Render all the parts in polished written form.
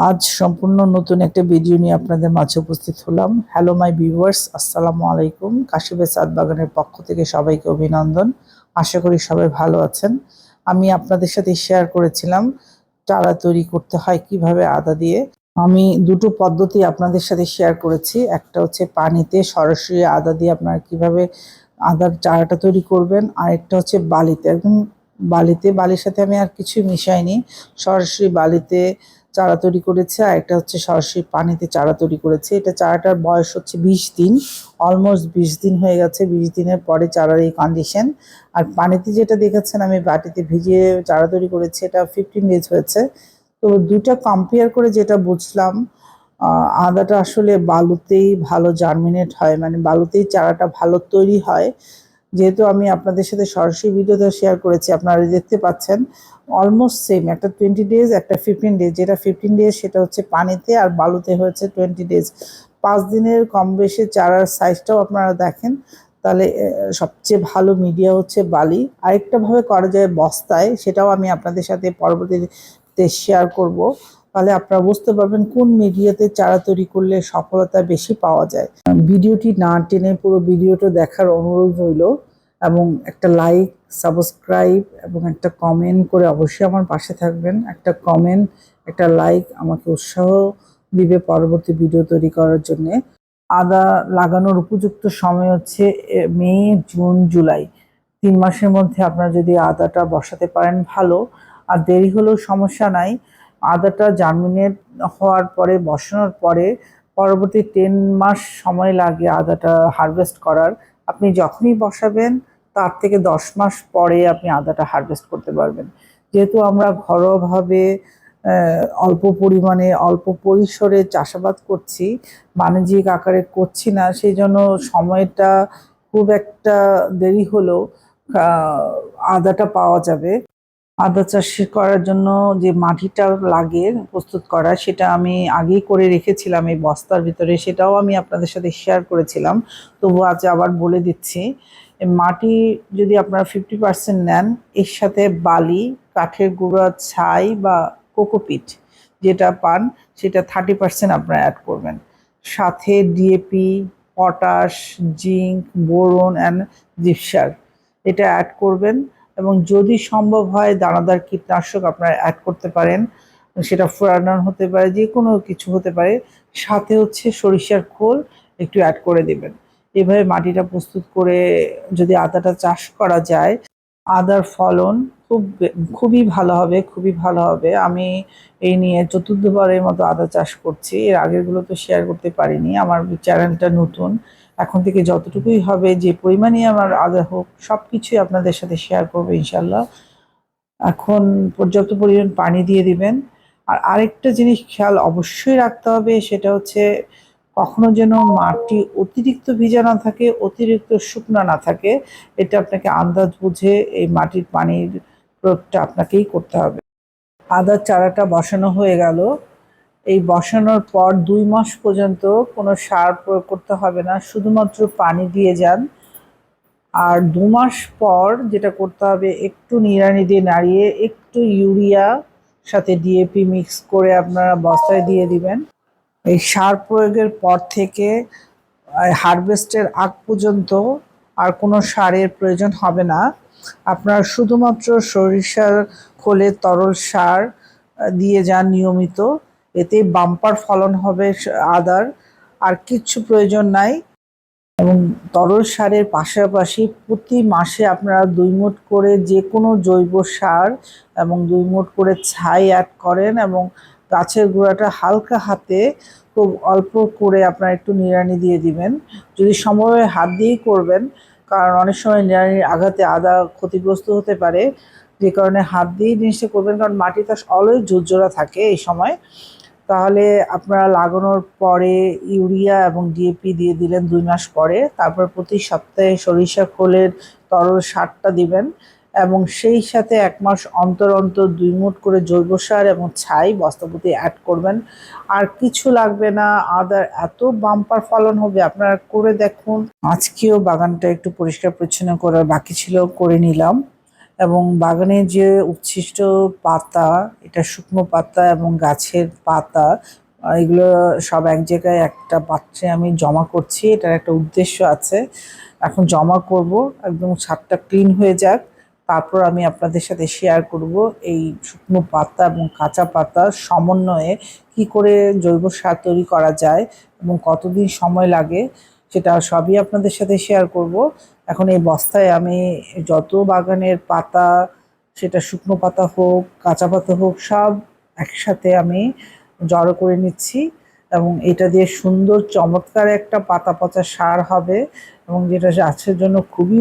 আজ সম্পূর্ণ নতুন একটা ভিডিও নিয়ে আপনাদের মাঝে উপস্থিত হলাম। হ্যালো মাই ভিউয়ার্স, আসসালামু আলাইকুম। কাশিফের ছাদ বাগানের পক্ষ থেকে সবাইকে অভিনন্দন। আশা করি সবাই ভালো আছেন। আমি আপনাদের সাথে শেয়ার করেছিলাম চারা তৈরি করতে হয় কিভাবে আদা দিয়ে। আমি দুটো পদ্ধতি আপনাদের সাথে শেয়ার করেছি। একটা হচ্ছে পানিতে সরাসরি আদা দিয়ে আপনারা কিভাবে আদার চারাটা তৈরি করবেন, আর একটা হচ্ছে বালিতে, একদম বালির সাথে আমি আর কিছুই মিশাইনি, সরাসরি বালিতে চারা তৈরি করেছে। আর একটা হচ্ছে সরাসরি পানিতে চারা তৈরি করেছে। এটা চারাটার বয়স হচ্ছে 20 দিন, অলমোস্ট 20 দিন হয়ে গেছে। 20 দিনের পরে চারার এই কন্ডিশন। আর পানিতে যেটা দেখেছেন আমি বাটিতে ভিজিয়ে চারা তৈরি করেছি, এটা 15 ডেজ হয়েছে। তো দুটা কম্পেয়ার করে যেটা বুঝলাম, আদাটা আসলে বালুতেই ভালো জার্মিনেট হয়, মানে বালুতেই চারাটা ভালো তৈরি হয়। যেহেতু আমি আপনাদের সাথে সরাসরি ভিডিওতে শেয়ার করেছি, আপনারা দেখতে পাচ্ছেন অলমোস্ট সেম, একটা 20 ডেজ, একটা 15 ডেজ। যেটা 15 ডেজ সেটা হচ্ছে পানিতে, আর বালুতে হয়েছে 20 ডেজ। 5 দিনের কম বেশি চারার সাইজটাও আপনারা দেখেন, তাহলে সবচেয়ে ভালো মিডিয়া হচ্ছে বালি। আরেকটা ভাবে করা যায় বস্তায়, সেটাও আমি আপনাদের সাথে পরবর্তীতে শেয়ার করব। তাহলে আপনারা বুঝতে পারবেন কোন মিডিয়াতে চারা তৈরি করলে সফলতা বেশি পাওয়া যায়। ভিডিওটি না টেনে পুরো ভিডিওটা দেখার অনুরোধ রইল, এবং একটা লাইক, সাবস্ক্রাইব এবং একটা কমেন্ট করে অবশ্যই আমার পাশে থাকবেন। একটা কমেন্ট, একটা লাইক আমাকে উৎসাহ দিবে পরবর্তী ভিডিও তৈরি করার জন্যে। আদা লাগানোর উপযুক্ত সময় হচ্ছে মে, জুন, জুলাই। 3 মাসের মধ্যে আপনারা যদি আদাটা বসাতে পারেন ভালো, আর দেরি হলেও সমস্যা নাই। আদাটা জার্মিনেট হওয়ার পরে, বসানোর পরে পরবর্তী 10 মাস সময় লাগে আদাটা হারভেস্ট করার। আপনি যখনই বসাবেন তার থেকে 10 মাস পরে আপনি আদাটা হারভেস্ট করতে পারবেন। যেহেতু আমরা ঘরোয়াভাবে অল্প পরিমাণে অল্প পরিসরে চাষাবাদ করছি, বাণিজ্যিক আকারে করছি না, সেই জন্য সময়টা খুব একটা দেরি হলেও আদাটা পাওয়া যাবে। আদা চাষ করার জন্য যে মাটিটা লাগে প্রস্তুত করা, সেটা আমি আগেই করে রেখেছিলাম এই বস্তার ভিতরে, সেটাও আমি আপনাদের সাথে শেয়ার করেছিলাম। তবু আজ আবার বলে দিচ্ছি, মাটি যদি আপনারা 50% নেন, এর সাথে বালি, কাঠের গুঁড়া, ছাই বা কোকোপিট যেটা পান, সেটা 30% আপনারা অ্যাড করবেন। সাথে DAP, potash, zinc, boron and জিপসার এটা অ্যাড করবেন। এবং যদি সম্ভব হয় দানাদার কীটনাশক আপনারা অ্যাড করতে পারেন, সেটা ফুরানোর হতে পারে, যে কোনো কিছু হতে পারে। সাথে হচ্ছে সরিষার খোল একটু অ্যাড করে দেবেন। এভাবে মাটিটা প্রস্তুত করে যদি আদাটা চাষ করা যায়, আদার ফলন খুবই ভালো হবে, খুবই ভালো হবে। আমি এই নিয়ে চতুর্থবারের মতো আদা চাষ করছি। এর আগেরগুলো তো শেয়ার করতে পারিনি, আমার চ্যানেলটা নতুন। এখন থেকে যতটুকুই হবে, যে পরিমাণই আমার আদা হোক, সব কিছুই আপনাদের সাথে শেয়ার করবো ইনশাল্লাহ। এখন পর্যাপ্ত পরিমাণ পানি দিয়ে দিবেন। আর আরেকটা জিনিস খেয়াল অবশ্যই রাখতে হবে, সেটা হচ্ছে কখনো যেন মাটি অতিরিক্ত ভিজা না থাকে, অতিরিক্ত শুকনা না থাকে। এটা আপনাকে আন্দাজ বুঝে এই মাটির পানির প্রয়োগটা আপনাকেই করতে হবে। আদার চারাটা বসানো হয়ে গেল। এই বসানোর পর 2 মাস পর্যন্ত কোনো সার প্রয়োগ করতে হবে না, শুধুমাত্র পানি দিয়ে যান। আর 2 মাস পর যেটা করতে হবে, একটু নিড়ানি দিয়ে নাড়িয়ে একটু ইউরিয়া সাথে ডিএপি মিক্স করে আপনারা বস্তায় দিয়ে দিবেন। এই সার প্রয়োগের পর থেকে হারভেস্টের আগ পর্যন্ত আর কোনো সারের প্রয়োজন হবে না। আপনারা শুধুমাত্র সরিষার খোলের তরল সার দিয়ে যান নিয়মিত, এতে বাম্পার ফলন হবে আদার। আর কিচ্ছু প্রয়োজন নাই। এবং তরল সারের পাশাপাশি প্রতি মাসে আপনারা 2 মুঠ করে যে কোনো জৈব সার এবং 2 মুঠ করে ছাই অ্যাড করেন, এবং গাছের গোড়াটা হালকা হাতে খুব অল্প করে আপনারা একটু নিড়ানি দিয়ে দিবেন। যদি সম্ভব হয় হাত দিয়েই করবেন, কারণ অনেক সময় নিড়ানির আঘাতে আদা ক্ষতিগ্রস্ত হতে পারে। যে কারণে হাত দিয়েই জিনিসটা করবেন, কারণ মাটিটা অলওয়েজ ঝুরঝুরা থাকে এই সময়। তাহলে আপনারা লাগানোর পরে ইউরিয়া এবং ডিএপি দিয়ে দিলেন 2 মাস পরে। তারপর প্রতি সপ্তাহে সরিষা খোলের তরল সারটা দিবেন, এবং সেই সাথে 1 মাস অন্তর অন্তর 2 মুঠ করে জৈব সার এবং ছাই বস্তাপতি অ্যাড করবেন। আর কিছু লাগবে না, আদার এত বাম্পার ফলন হবে, আপনারা করে দেখুন। আজকেও বাগানটা একটু পরিষ্কার পরিচ্ছন্ন করার বাকি ছিল, করে নিলাম। এবং বাগানে যে উচ্ছিষ্ট পাতা, এটা শুকনো পাতা এবং গাছের পাতা, এগুলো সব এক জায়গায় একটা পাত্রে আমি জমা করছি। এটার একটা উদ্দেশ্য আছে। এখন জমা করব, একদম ছাদটা ক্লিন হয়ে যাক, তারপর আমি আপনাদের সাথে শেয়ার করব এই শুকনো পাতা এবং কাঁচা পাতার সমন্বয়ে কি করে জৈব সার তৈরি করা যায় এবং কতদিন সময় লাগে, সেটা সবই আপনাদের সাথে শেয়ার করব। এখন এই বস্তায় আমি যত বাগানের পাতা, সেটা শুকনো পাতা হোক কাঁচা পাতা হোক, সব একসাথে আমি জড়ো করে নিচ্ছি। এবং এটা দিয়ে সুন্দর চমৎকার একটা পাতা পচা সার হবে এবং যেটা গাছের জন্য খুবই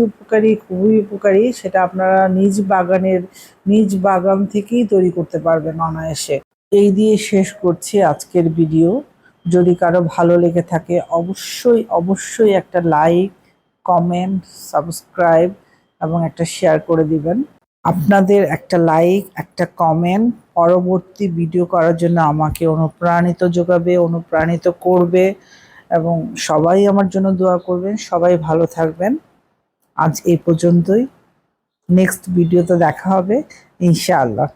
উপকারী, সেটা আপনারা নিজ বাগান থেকেই তৈরি করতে পারবেন অনায়াসে। এই দিয়ে শেষ করছি আজকের ভিডিও। যদি কারো ভালো লেগে থাকে অবশ্যই একটা লাইক, কমেন্ট, সাবস্ক্রাইব এবং একটা শেয়ার করে দিবেন। আপনাদের একটা লাইক, একটা কমেন্ট পরবর্তী ভিডিও করার জন্য আমাকে অনুপ্রাণিত করবে এবং সবাই আমার জন্য দোয়া করবেন। সবাই ভালো থাকবেন। আজ এই পর্যন্তই। নেক্সট ভিডিওতে দেখা হবে ইনশাআল্লাহ।